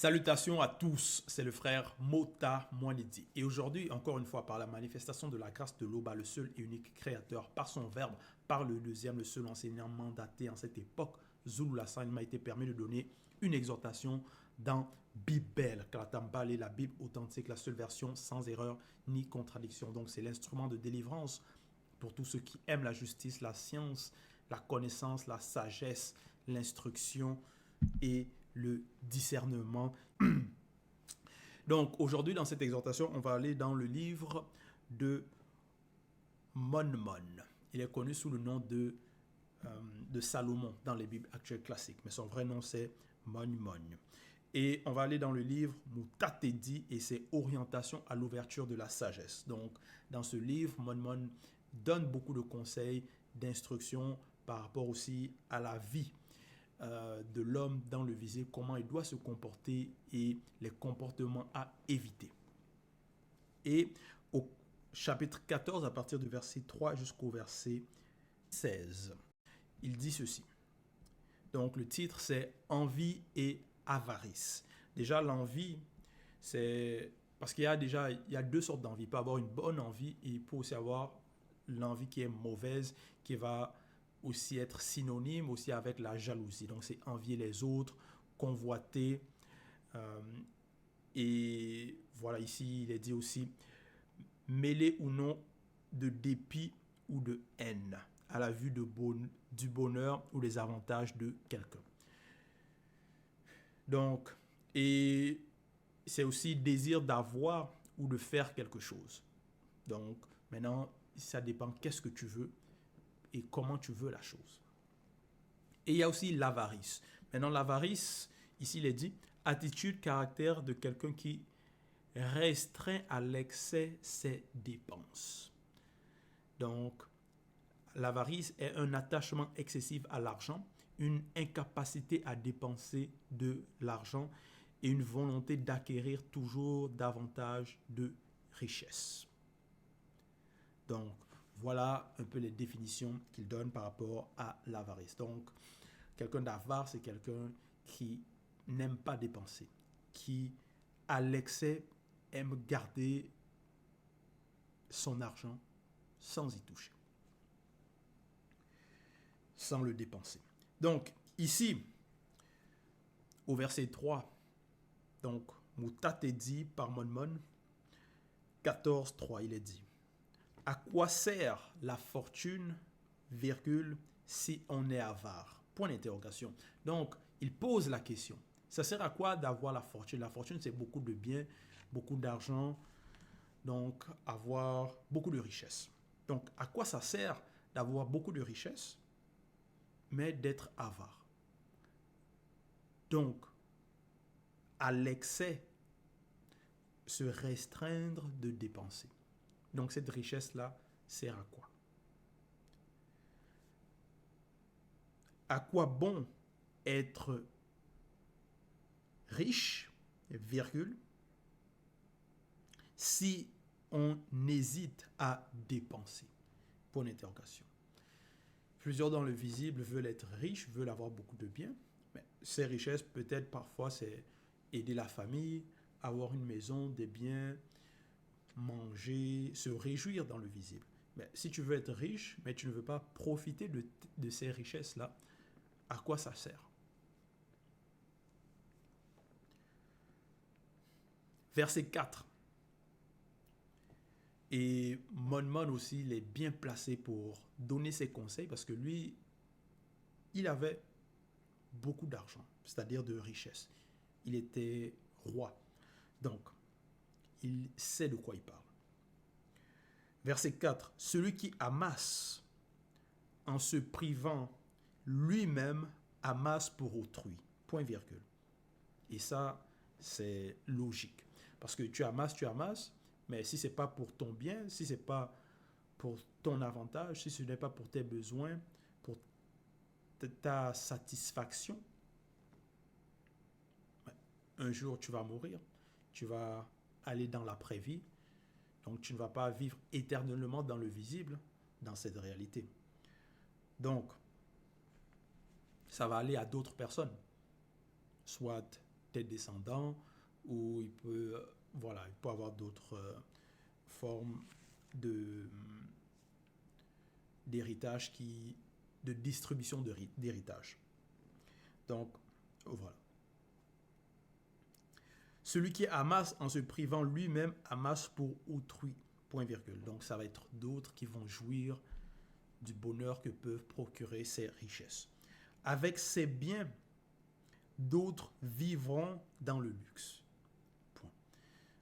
Salutations à tous, c'est le frère Mota Mwanidi. Et aujourd'hui, encore une fois, par la manifestation de la grâce de l'Oba, le seul et unique créateur, par son verbe, par le deuxième, le seul enseignant mandaté en cette époque, Zulu Lassan, il m'a été permis de donner une exhortation dans Bible, Kalatambale, la Bible authentique, la seule version sans erreur ni contradiction. Donc c'est l'instrument de délivrance pour tous ceux qui aiment la justice, la science, la connaissance, la sagesse, l'instruction et le discernement. Donc aujourd'hui dans cette exhortation, on va aller dans le livre de Mon. Il est connu sous le nom de Salomon dans les Bibles actuelles classiques, mais son vrai nom c'est Mon. Et on va aller dans le livre Mutatedi et ses orientations à l'ouverture de la sagesse. Donc dans ce livre, Mon donne beaucoup de conseils, d'instructions par rapport aussi à la vie de l'homme dans le visible, comment il doit se comporter et les comportements à éviter. Et au chapitre 14, à partir du verset 3 jusqu'au verset 16, il dit ceci. Donc le titre c'est Envie et avarice. Déjà l'envie, c'est parce qu'il y a deux sortes d'envie. Il peut avoir une bonne envie et il peut aussi avoir l'envie qui est mauvaise, qui va aussi être synonyme aussi avec la jalousie. Donc c'est envier les autres, convoiter. Et voilà, ici il est dit aussi mêler ou non de dépit ou de haine à la vue du bonheur ou des avantages de quelqu'un. Donc, et c'est aussi désir d'avoir ou de faire quelque chose. Donc maintenant, ça dépend qu'est-ce que tu veux et comment tu veux la chose. Et il y a aussi l'avarice. Maintenant, l'avarice, ici il est dit, attitude, caractère de quelqu'un qui restreint à l'excès ses dépenses. Donc, l'avarice est un attachement excessif à l'argent, une incapacité à dépenser de l'argent et une volonté d'acquérir toujours davantage de richesse. Donc, voilà un peu les définitions qu'il donne par rapport à l'avarice. Donc, quelqu'un d'avare, c'est quelqu'un qui n'aime pas dépenser, qui, à l'excès, aime garder son argent sans y toucher, sans le dépenser. Donc, ici, au verset 3, donc, Mutatedi par Mon, 14.3, il est dit, à quoi sert la fortune, virgule, si on est avare? Point d'interrogation. Donc, il pose la question. Ça sert à quoi d'avoir la fortune? La fortune, c'est beaucoup de biens, beaucoup d'argent, donc avoir beaucoup de richesses. Donc, à quoi ça sert d'avoir beaucoup de richesses, mais d'être avare? Donc, à l'excès, se restreindre de dépenser. Donc, cette richesse-là sert à quoi? À quoi bon être riche, virgule, si on hésite à dépenser? Point d'interrogation. Plusieurs dans le visible veulent être riches, veulent avoir beaucoup de biens. Mais ces richesses, peut-être parfois, c'est aider la famille, avoir une maison, des biens, manger, se réjouir dans le visible. Mais si tu veux être riche, mais tu ne veux pas profiter de ces richesses-là, à quoi ça sert? Verset 4. Et Mon aussi, il est bien placé pour donner ses conseils parce que lui, il avait beaucoup d'argent, c'est-à-dire de richesse. Il était roi. Donc, il sait de quoi il parle. Verset 4. Celui qui amasse en se privant lui-même amasse pour autrui. Point virgule. Et ça, c'est logique. Parce que tu amasses, mais si ce n'est pas pour ton bien, si ce n'est pas pour ton avantage, si ce n'est pas pour tes besoins, pour ta satisfaction, un jour tu vas mourir, tu vas aller dans l'après-vie, donc tu ne vas pas vivre éternellement dans le visible, dans cette réalité. Donc, ça va aller à d'autres personnes, soit peut-être descendant, ou il peut, il peut avoir d'autres formes d'héritage de distribution d'héritage. Donc, voilà. Celui qui amasse en se privant lui-même amasse pour autrui. Point virgule. Donc, ça va être d'autres qui vont jouir du bonheur que peuvent procurer ces richesses. Avec ces biens, d'autres vivront dans le luxe. Point.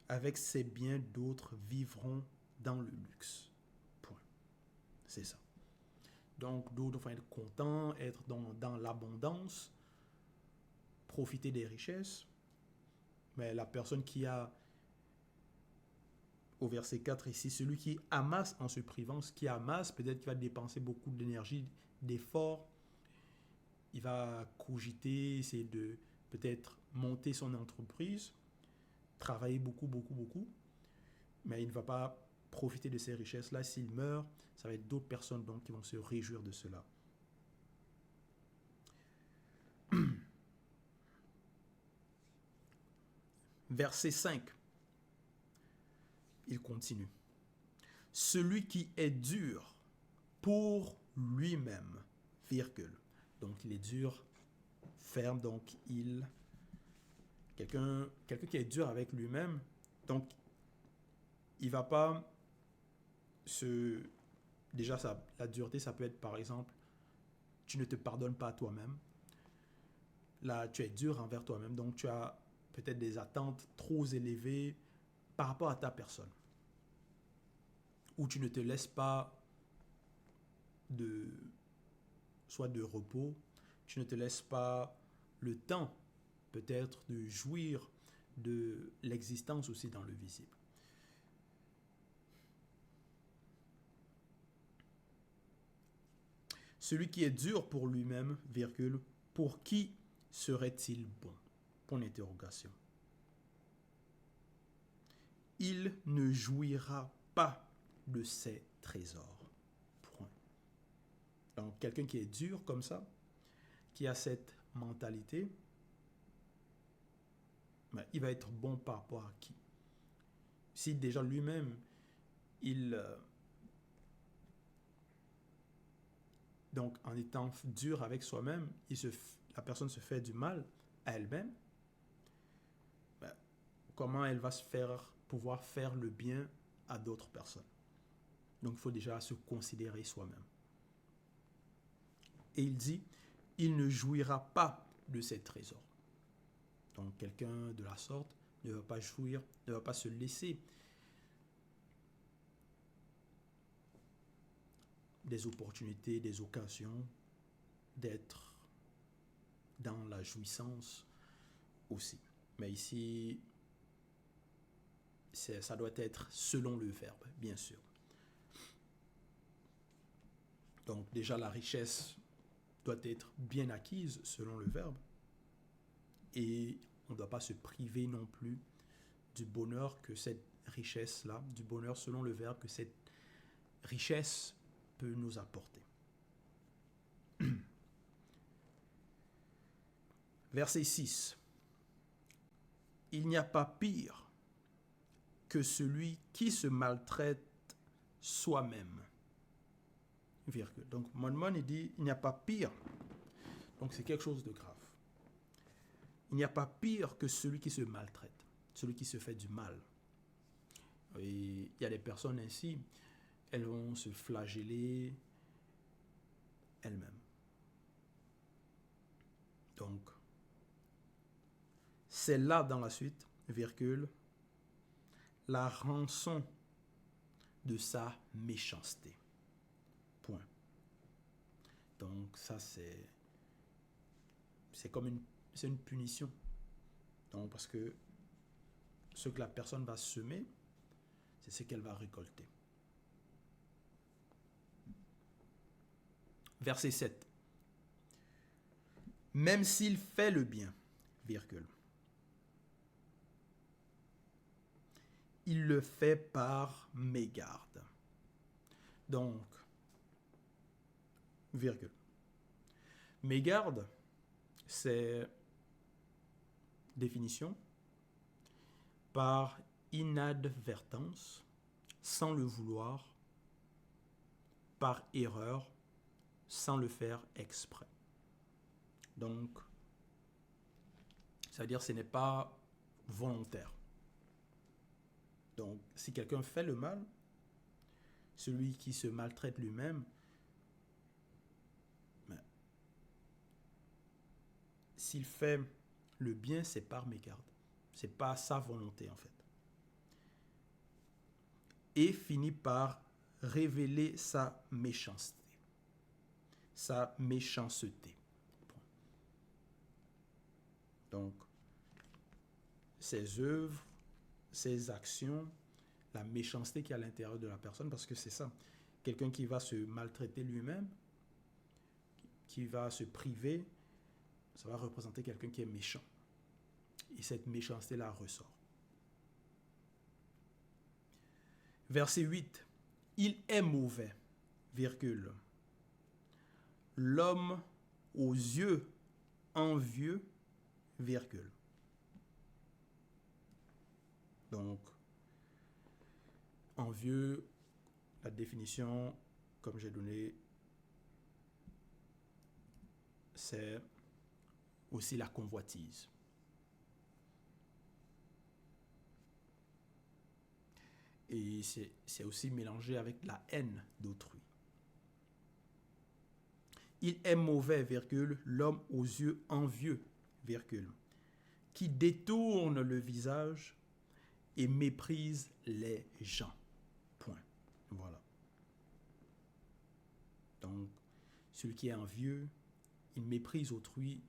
Avec ces biens, d'autres vivront dans le luxe. Point. C'est ça. Donc, d'autres vont être contents, être dans l'abondance, profiter des richesses. Mais la personne qui a, au verset 4 ici, celui qui amasse en se privant, ce qui amasse, peut-être qu'il va dépenser beaucoup d'énergie, d'efforts. Il va cogiter, essayer de peut-être monter son entreprise, travailler beaucoup, mais il ne va pas profiter de ces richesses-là. S'il meurt, ça va être d'autres personnes donc qui vont se réjouir de cela. Verset 5, il continue. Celui qui est dur pour lui-même, virgule. Donc il est dur, ferme, donc quelqu'un qui est dur avec lui-même, donc il va pas déjà la dureté, ça peut être par exemple, tu ne te pardonnes pas à toi-même. Là, tu es dur envers toi-même, donc tu as peut-être des attentes trop élevées par rapport à ta personne. Ou tu ne te laisses pas soit de repos, tu ne te laisses pas le temps peut-être de jouir de l'existence aussi dans le visible. Celui qui est dur pour lui-même, virgule, pour qui serait-il bon? Point d'interrogation. Il ne jouira pas de ses trésors. Point. Donc, quelqu'un qui est dur comme ça, qui a cette mentalité, il va être bon par rapport à qui? Si déjà lui-même, donc en étant dur avec soi-même, la personne se fait du mal à elle-même, comment elle va pouvoir faire le bien à d'autres personnes? Donc il faut déjà se considérer soi-même. Et il dit, il ne jouira pas de ses trésors. Donc quelqu'un de la sorte ne va pas jouir, ne va pas se laisser des opportunités, des occasions d'être dans la jouissance aussi. Mais ici, ça doit être selon le verbe, bien sûr. Donc déjà, la richesse doit être bien acquise selon le verbe. Et on ne doit pas se priver non plus du bonheur que cette richesse-là, du bonheur selon le verbe que cette richesse peut nous apporter. Verset 6. Il n'y a pas pire que celui qui se maltraite soi-même. Virgule. Donc, Mon il dit, il n'y a pas pire. Donc, c'est quelque chose de grave. Il n'y a pas pire que celui qui se maltraite, celui qui se fait du mal. Et il y a des personnes ainsi, elles vont se flageller elles-mêmes. Donc, c'est là dans la suite, virgule, la rançon de sa méchanceté. Point. Donc, ça, c'est comme une punition. Donc, parce que ce que la personne va semer, c'est ce qu'elle va récolter. Verset 7. Même s'il fait le bien, virgule, il le fait par mégarde. Donc, virgule. Mégarde, c'est Définition: par inadvertance, sans le vouloir, par erreur, sans le faire exprès. Donc, c'est-à-dire que ce n'est pas volontaire. Donc, si quelqu'un fait le mal, celui qui se maltraite lui-même, s'il fait le bien, c'est par mégarde. C'est pas sa volonté, en fait. Et finit par révéler sa méchanceté. Sa méchanceté. Donc, ses œuvres, ses actions, la méchanceté qui est à l'intérieur de la personne, parce que c'est ça. Quelqu'un qui va se maltraiter lui-même, qui va se priver, ça va représenter quelqu'un qui est méchant. Et cette méchanceté-là ressort. Verset 8. Il est mauvais, virgule. L'homme aux yeux envieux, virgule. Donc, envieux, la définition, comme j'ai donné, c'est aussi la convoitise. Et c'est aussi mélangé avec la haine d'autrui. Il est mauvais, virgule, l'homme aux yeux envieux, virgule, qui détourne le visage et méprise les gens. Point. Voilà. Donc, celui qui est envieux, il méprise autrui,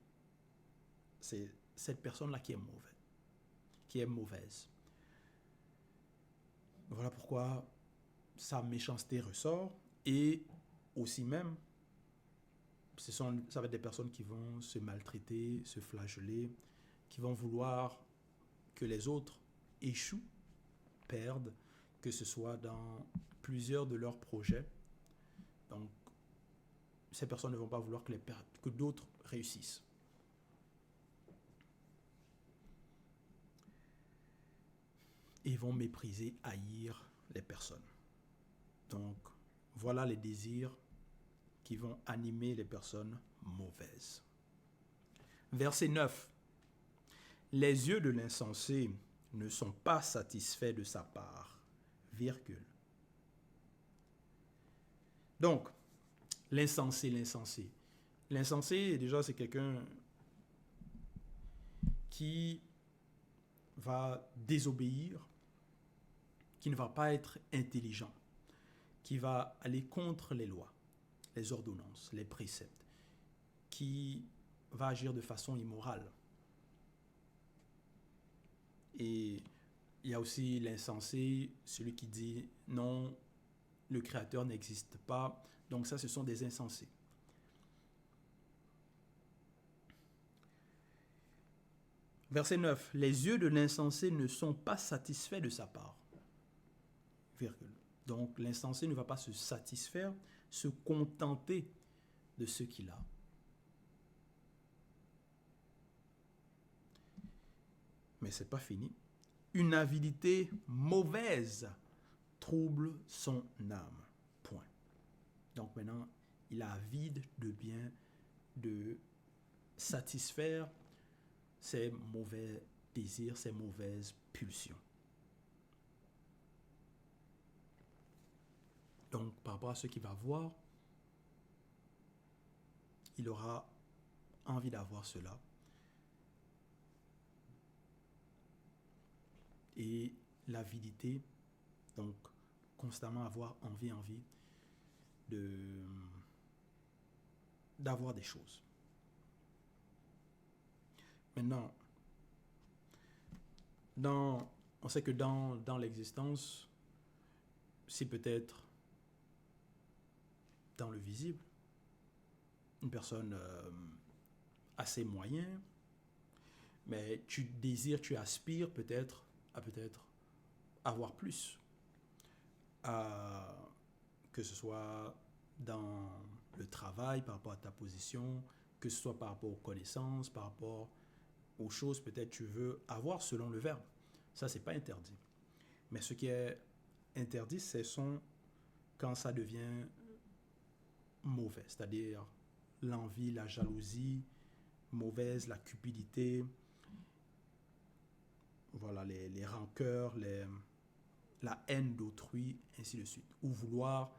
c'est cette personne-là qui est mauvaise. Qui est mauvaise. Voilà pourquoi sa méchanceté ressort. Et aussi même, ça va être des personnes qui vont se maltraiter, se flageller, qui vont vouloir que les autres échouent, perdent, que ce soit dans plusieurs de leurs projets. Donc, ces personnes ne vont pas vouloir que d'autres réussissent. Et ils vont mépriser, haïr les personnes. Donc, voilà les désirs qui vont animer les personnes mauvaises. Verset 9. Les yeux de l'insensé ne sont pas satisfaits de sa part, virgule. Donc, l'insensé. L'insensé, déjà, c'est quelqu'un qui va désobéir, qui ne va pas être intelligent, qui va aller contre les lois, les ordonnances, les préceptes, qui va agir de façon immorale. Et il y a aussi l'insensé, celui qui dit non, le Créateur n'existe pas. Donc ça, ce sont des insensés. Verset 9. Les yeux de l'insensé ne sont pas satisfaits de sa part. Virgule. Donc l'insensé ne va pas se satisfaire, se contenter de ce qu'il a. Mais ce n'est pas fini. Une avidité mauvaise trouble son âme. Point. Donc maintenant, il est avide de bien, de satisfaire ses mauvais désirs, ses mauvaises pulsions. Donc, par rapport à ce qu'il va voir, il aura envie d'avoir cela. Et l'avidité, donc constamment avoir envie d'avoir des choses. Maintenant, on sait que dans l'existence, c'est peut-être dans le visible, une personne assez moyenne, mais tu désires, tu aspires peut-être à avoir plus, que ce soit dans le travail, par rapport à ta position, que ce soit par rapport aux connaissances, par rapport aux choses, peut-être tu veux avoir selon le verbe. Ça, c'est pas interdit. Mais ce qui est interdit, ce sont quand ça devient mauvais, c'est-à-dire l'envie, la jalousie mauvaise, la cupidité, voilà, les rancœurs, la haine d'autrui, ainsi de suite. Ou vouloir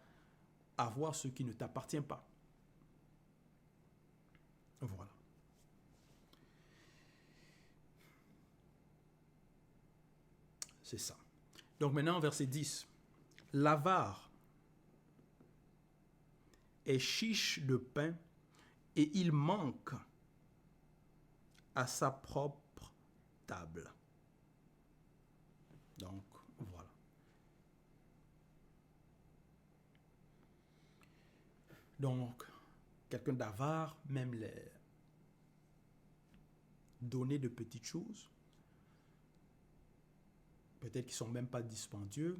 avoir ce qui ne t'appartient pas. Voilà. C'est ça. Donc maintenant, verset 10. L'avare est chiche de pain et il manque à sa propre table. Donc, voilà. Donc, quelqu'un d'avare, même les donner de petites choses, peut-être qu'ils ne sont même pas dispendieux,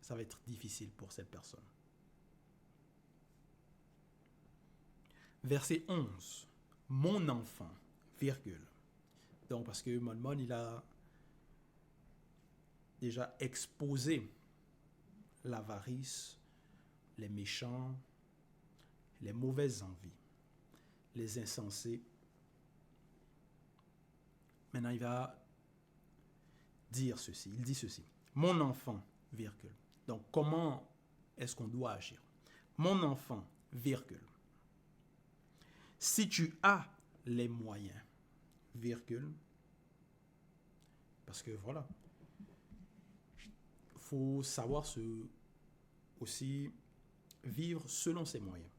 ça va être difficile pour cette personne. Verset 11. Mon enfant, virgule. Donc, parce que Mon, il a déjà exposé l'avarice, les méchants, les mauvaises envies, les insensés. Maintenant, il va dire ceci. Il dit ceci. Mon enfant, virgule. Donc, comment est-ce qu'on doit agir? Mon enfant, virgule. Si tu as les moyens, virgule, parce que voilà, il faut savoir aussi vivre selon ses moyens.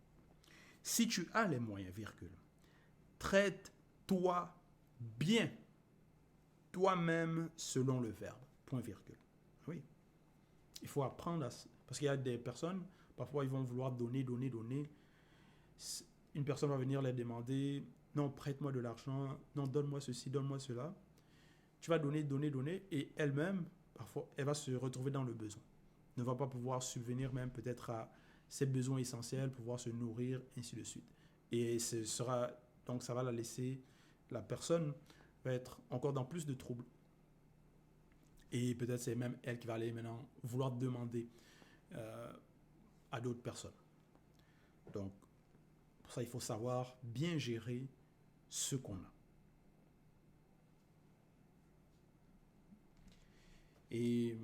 Si tu as les moyens, virgule, traite-toi bien, toi-même selon le verbe, point virgule. Oui, il faut apprendre parce qu'il y a des personnes, parfois ils vont vouloir donner. Une personne va venir les demander, non, prête-moi de l'argent, non, donne-moi ceci, donne-moi cela. Tu vas donner, et elle-même, parfois, elle va se retrouver dans le besoin. Ne va pas pouvoir subvenir même peut-être à ses besoins essentiels, pouvoir se nourrir, ainsi de suite. Et donc ça va la laisser, la personne va être encore dans plus de troubles. Et peut-être c'est même elle qui va aller maintenant vouloir demander à d'autres personnes. Donc, pour ça, il faut savoir bien gérer ce qu'on a. Et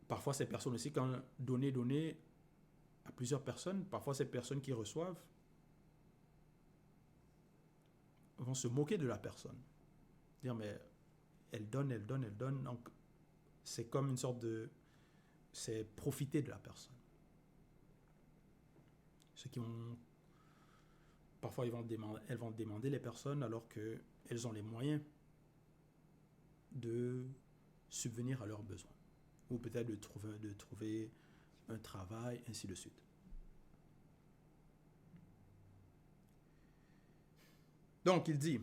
parfois, ces personnes aussi, quand donner à plusieurs personnes, parfois ces personnes qui reçoivent vont se moquer de la personne. Dire, mais elle donne. Donc, c'est comme une sorte de... C'est profiter de la personne. Ceux qui ont... Parfois, elles vont demander les personnes alors qu'elles ont les moyens de subvenir à leurs besoins. Ou peut-être de trouver un travail, ainsi de suite. Donc, il dit,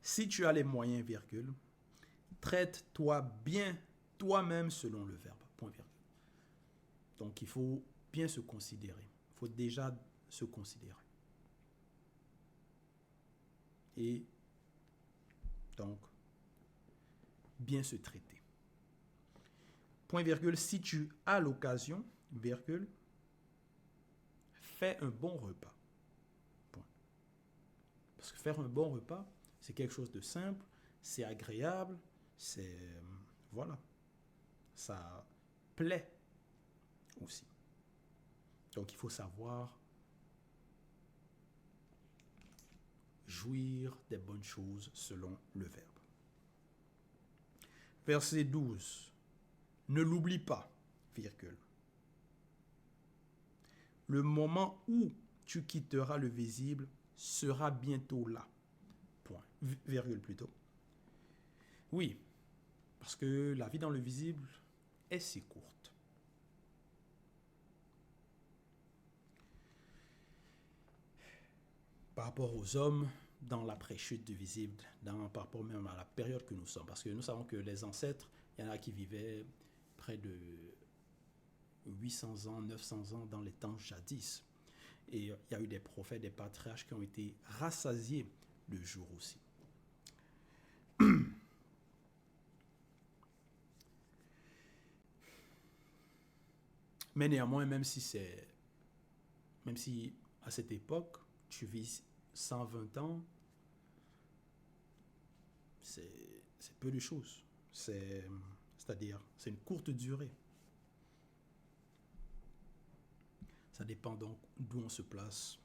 si tu as les moyens, virgule, traite-toi bien toi-même selon le verbe, point virgule. Donc, il faut bien se considérer. Il faut déjà se considérer. Et donc, bien se traiter. Point virgule, si tu as l'occasion, virgule, fais un bon repas. Point. Parce que faire un bon repas, c'est quelque chose de simple, c'est agréable, voilà, ça plaît aussi. Donc il faut savoir jouir des bonnes choses selon le verbe. Verset 12. Ne l'oublie pas, virgule. Le moment où tu quitteras le visible sera bientôt là. Point. Virgule plutôt. Oui, parce que la vie dans le visible est si courte. Par rapport aux hommes, dans l'après-chute du visible, par rapport même à la période que nous sommes. Parce que nous savons que les ancêtres, il y en a qui vivaient près de 800 ans, 900 ans dans les temps jadis. Et il y a eu des prophètes, des patriarches qui ont été rassasiés de jour aussi. Mais néanmoins, même si à cette époque, tu vis 120 ans, c'est peu de choses. C'est-à-dire, c'est une courte durée. Ça dépend donc d'où on se place.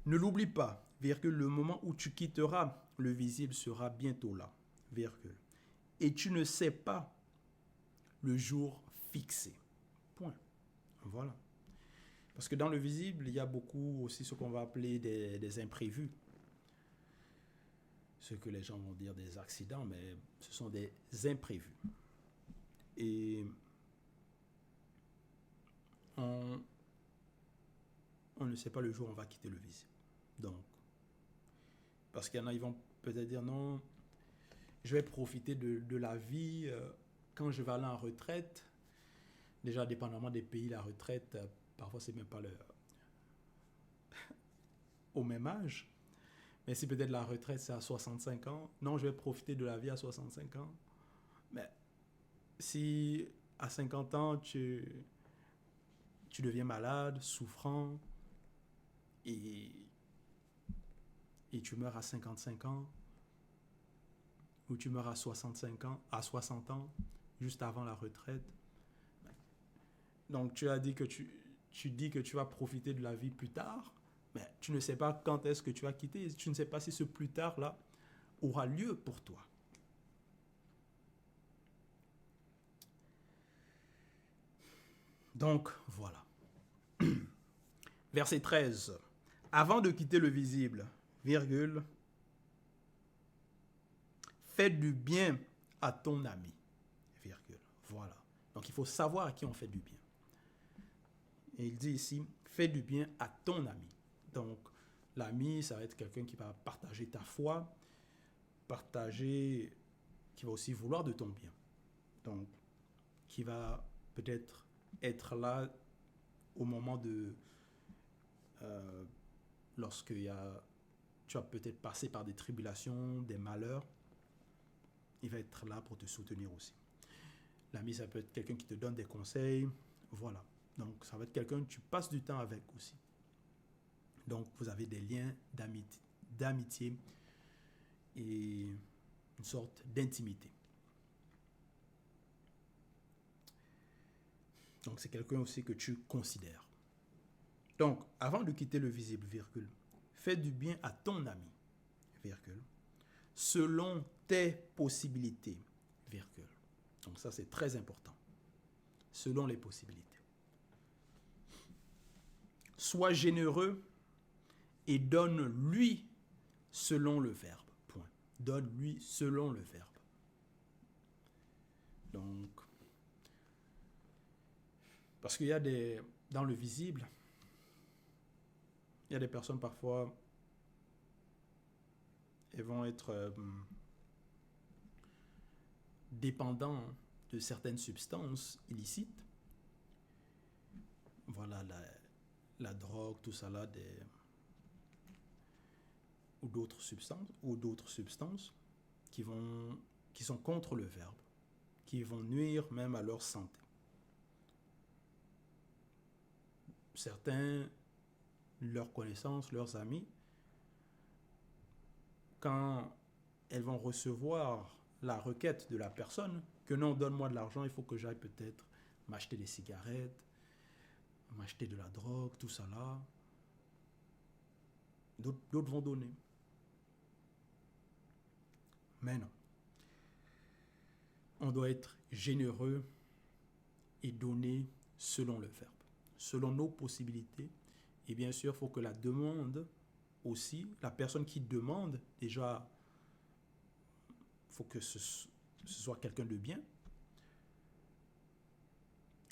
Ne l'oublie pas, virgule, le moment où tu quitteras le visible sera bientôt là, virgule. Et tu ne sais pas le jour fixé. Point. Voilà. Parce que dans le visible, il y a beaucoup aussi ce qu'on va appeler des imprévus. Ce que les gens vont dire des accidents, mais ce sont des imprévus. Et on ne sait pas le jour où on va quitter le visible. Donc, parce qu'il y en a, ils vont peut-être dire non, je vais profiter de la vie quand je vais aller en retraite. Déjà, dépendamment des pays, la retraite, parfois, c'est même pas au même âge. Mais si peut-être la retraite, c'est à 65 ans, non, je vais profiter de la vie à 65 ans. Mais si à 50 ans, tu deviens malade, souffrant, et tu meurs à 55 ans, ou tu meurs à 65 ans, à 60 ans, juste avant la retraite. Donc tu as dit que tu dis que tu vas profiter de la vie plus tard, mais tu ne sais pas quand est-ce que tu vas quitter. Tu ne sais pas si ce plus tard-là aura lieu pour toi. Donc, voilà. Verset 13. Avant de quitter le visible, virgule, fais du bien à ton ami, virgule. Voilà. Donc, il faut savoir à qui on fait du bien. Et il dit ici, fais du bien à ton ami. Donc, l'ami, ça va être quelqu'un qui va partager ta foi, qui va aussi vouloir de ton bien. Donc, qui va peut-être être là au moment de... lorsque tu vas peut-être passer par des tribulations, des malheurs, il va être là pour te soutenir aussi. L'ami, ça peut être quelqu'un qui te donne des conseils, voilà. Donc, ça va être quelqu'un que tu passes du temps avec aussi. Donc, vous avez des liens d'amitié et une sorte d'intimité. Donc, c'est quelqu'un aussi que tu considères. Donc, avant de quitter le visible, virgule, fais du bien à ton ami, virgule, selon tes possibilités, virgule. Donc, ça, c'est très important. Selon les possibilités. Sois généreux et donne-lui selon le verbe. Point. Donne-lui selon le verbe. Donc, parce qu'il y a dans le visible, il y a des personnes parfois, elles vont être dépendants de certaines substances illicites. Voilà, la drogue, tout ça là, ou d'autres substances qui sont contre le verbe, qui vont nuire même à leur santé. Certains, leurs connaissances, leurs amis, quand elles vont recevoir la requête de la personne, que non, donne-moi de l'argent, il faut que j'aille peut-être m'acheter des cigarettes, m'acheter de la drogue, tout ça là. D'autres vont donner. Mais non. On doit être généreux et donner selon le verbe, selon nos possibilités. Et bien sûr, il faut que la demande aussi, la personne qui demande, déjà, il faut que ce soit quelqu'un de bien,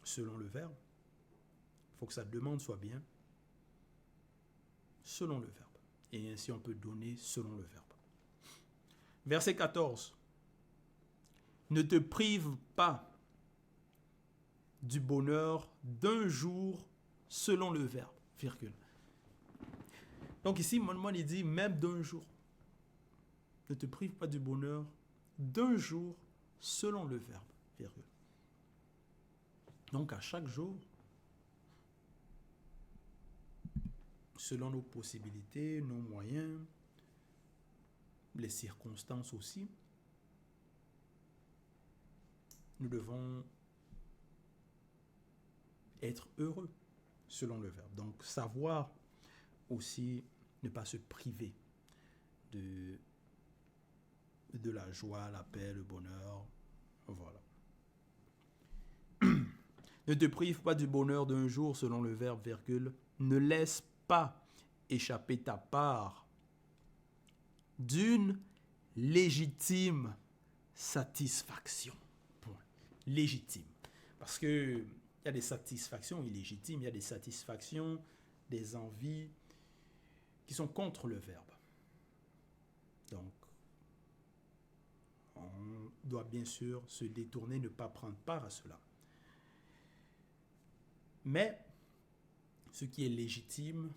selon le verbe. Il faut que sa demande soit bien, selon le verbe. Et ainsi, on peut donner selon le verbe. Verset 14. Ne te prive pas du bonheur d'un jour selon le verbe, virgule. Donc ici, Mon il dit même d'un jour. Ne te prive pas du bonheur d'un jour selon le verbe, virgule. Donc à chaque jour, selon nos possibilités, nos moyens, les circonstances aussi, nous devons être heureux selon le verbe. Donc savoir aussi ne pas se priver de la joie, la paix, le bonheur. Voilà. Ne te prive pas du bonheur d'un jour selon le verbe, virgule. Ne laisse pas échapper ta part d'une légitime satisfaction. Point. Légitime. Parce que il y a des satisfactions illégitimes, il y a des satisfactions, des envies qui sont contre le verbe. Donc, on doit bien sûr se détourner, ne pas prendre part à cela. Mais, ce qui est légitime,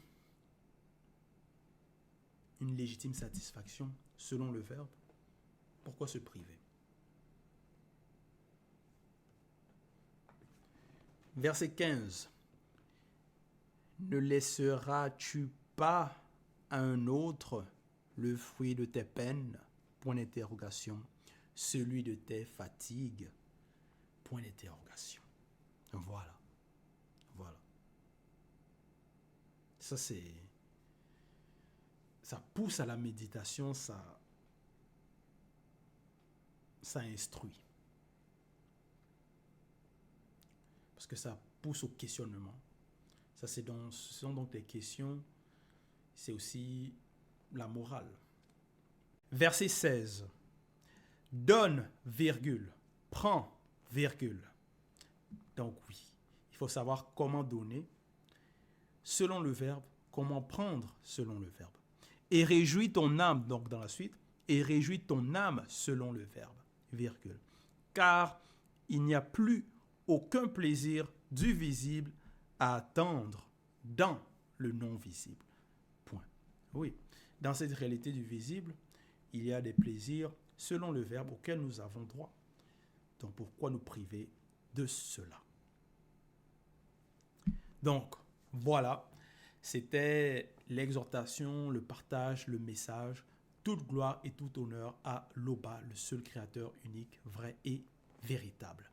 une légitime satisfaction selon le verbe, pourquoi se priver? Verset 15. Ne laisseras-tu pas à un autre le fruit de tes peines? Point d'interrogation. Celui de tes fatigues? Point d'interrogation. Voilà. Voilà. Ça pousse à la méditation, ça instruit. Parce que ça pousse au questionnement. Ce sont donc des questions, c'est aussi la morale. Verset 16. Donne, virgule, prends, virgule. Donc oui, il faut savoir comment donner selon le verbe, comment prendre selon le verbe. Et réjouis ton âme, donc dans la suite, et réjouis ton âme selon le verbe, virgule. Car il n'y a plus aucun plaisir du visible à attendre dans le non-visible. Point. Oui, dans cette réalité du visible, il y a des plaisirs selon le verbe auquel nous avons droit. Donc pourquoi nous priver de cela? Donc, voilà, c'était l'exhortation, le partage, le message. Toute gloire et tout honneur à l'Oba, le seul créateur unique, vrai et véritable.